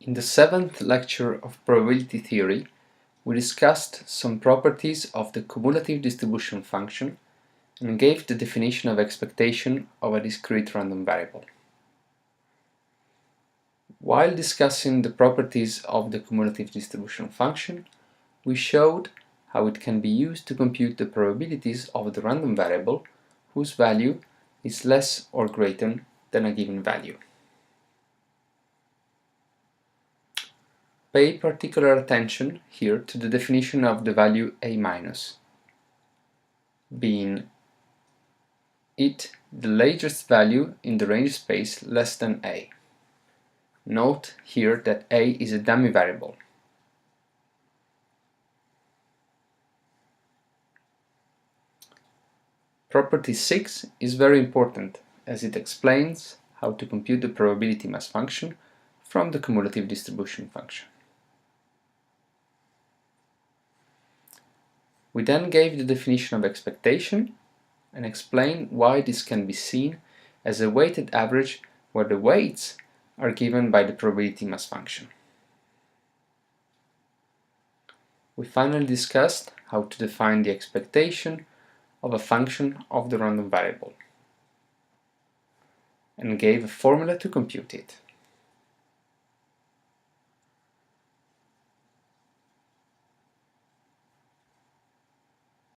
In the seventh lecture of probability theory, we discussed some properties of the cumulative distribution function and gave the definition of expectation of a discrete random variable. While discussing the properties of the cumulative distribution function, we showed how it can be used to compute the probabilities of the random variable whose value is less or greater than a given value. Pay particular attention here to the definition of the value a minus, being it the largest value in the range space less than a. Note here that a is a dummy variable. Property 6 is very important as it explains how to compute the probability mass function from the cumulative distribution function. We then gave the definition of expectation and explained why this can be seen as a weighted average where the weights are given by the probability mass function. We finally discussed how to define the expectation of a function of the random variable and gave a formula to compute it.